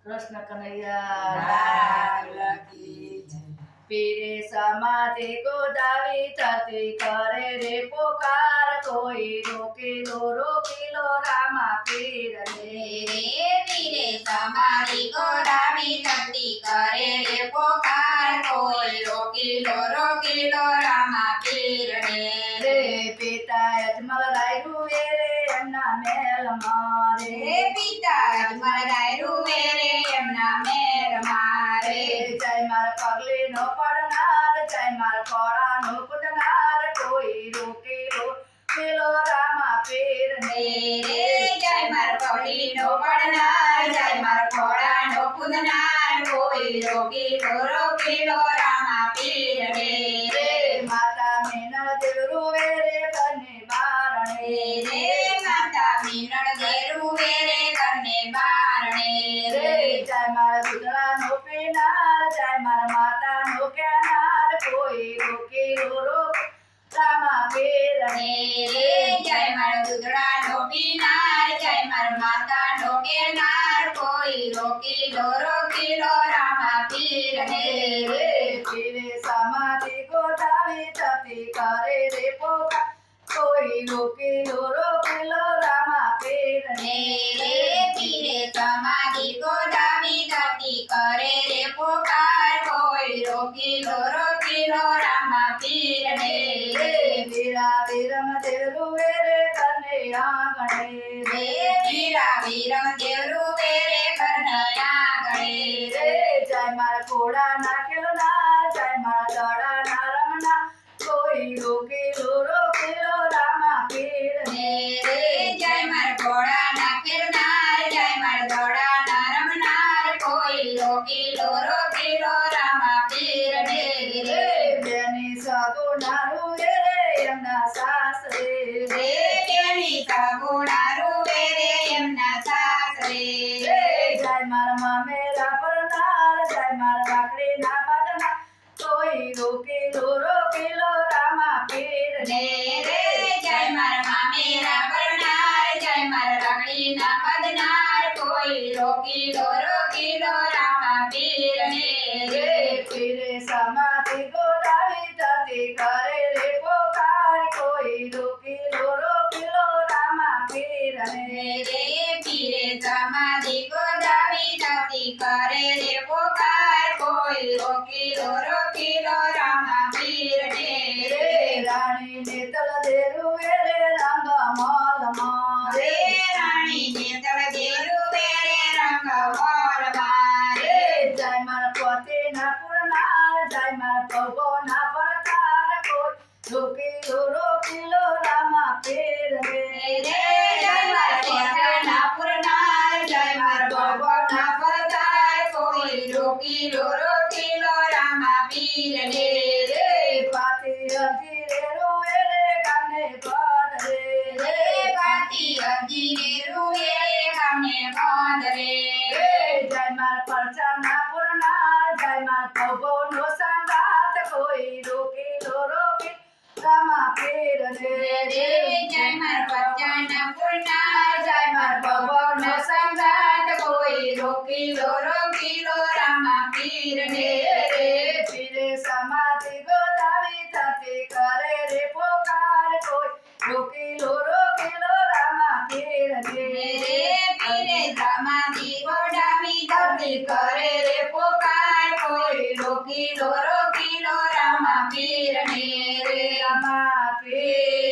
કૃષ્ણ કનૈયા પીરે સમાધિ ગોદાવી થતી કરે રે પોકાર કોઈ રોકેલો રામા પીર રે પીરે સમાધિ ગોદાવી થતી કરે રે પોકાર કોઈ રોકેલો રામા પીર રે પિતા અજમલ રાયુ રે એમના મેલ મારે પિતા અજમલ રાયુ રે એમના મેર મારે જય માર પગલી નો પડનાર જય માર ખોળા નો કુદનાર કોઈ રોકેલો રામા પીર રે જય માર પગલી નો પડનાર જય માર ખોળા નો કુદનાર કોઈ રોકેલો રામા પીર રે માતા મીનળ દેવ રૂવે રે કને બારણે રે માતા મીનળ દેવ રે કને બારણે રે જય માર દૂધળા નો પીનાર જય માર માતા નો કહેનાર કોઈ રોકેલો રામા પીર રે જય માર દૂધળા નો પીનાર જય માર માતા નો કહેનાર કોઈ રોકેલો રામા પીર રે પીરે સમાધિ ગોદાવી થતી કરે રે પોકાર કોઈ રોકેલો રામા પીર રે પીરે સમાધિ ગોદાવી થતી કરે રે પોકાર કોઈ રોકેલો રામા પીર રે વીરા વીરમ દેવ રૂવે રે કને આંગણે રે વીરા વીરમ દેવ રૂવે રે કનૈયા ગણે રે જય માર ઘોડા ના ખેલનાર જય માર દડા ના રમનાર કોઈ રોકેલો રામા પીર રે જય માર ઘોડા ના ફેરનાર જય માર દોડા ના રમનાર કોઈ રોકેલો રામા પીર રે બેની સગુણા રૂવે રે એમના સાસરે રે બેની સગુણા રૂવે રે એમના સાસરે રે જય માર મામેરા પરનાર જય માર વાકડી ના બાદનાર કોઈ રોકેલો રામા પીર રે જય માર મામેરા પરનાર જય માર રાકડી ના બદનાર કોઈ રોકેલો રામા પીર રે પીરે સમાધિ ગોદાવી થતી કરે રે પોકાર કોઈ રોકેલો રામા પીર રે પીરે સમાધિ ગોદાવી થતી કરે રે પોકાર કોઈ રોકેલો રામા પીર રે રાણી ને તલ દેરુવે રે રંગ મોલ મારે રાણી ને તળ દેરું રે રંગ મોર મારે જય માર પોતે ના પુરનાર જય માર પગો ના પરતાર કોઈ રોકેલો રામા પીર જય માર પોતાના પુરનાર જય માર ભગવાના પરતાર કોઈ રોકેલો રામા પીર રે પાતી અરજી રે રોવે રે કાને પદ રે પાતી અરજી રે રૂએ રે કામને બાંધ રે જય માર પરચા ના પુરનાર જય માર પગો નો સંગાત કોઈ રોકેલો રામા પીર જય માર બચ્ચાના પુરનાર જય માર ભગવાનનો સંગાત કોઈ રોકેલો રામા પીર રે પીરે સમાધિ ગોદાવી થતી કરે રે પોકાર કોઈ રોકેલો રામા પીર રે પીરે સમાધિ ગોડાવી ધરતી કરે રે પોકાર કોઈ રોકેલો રામા પીર રામા પીર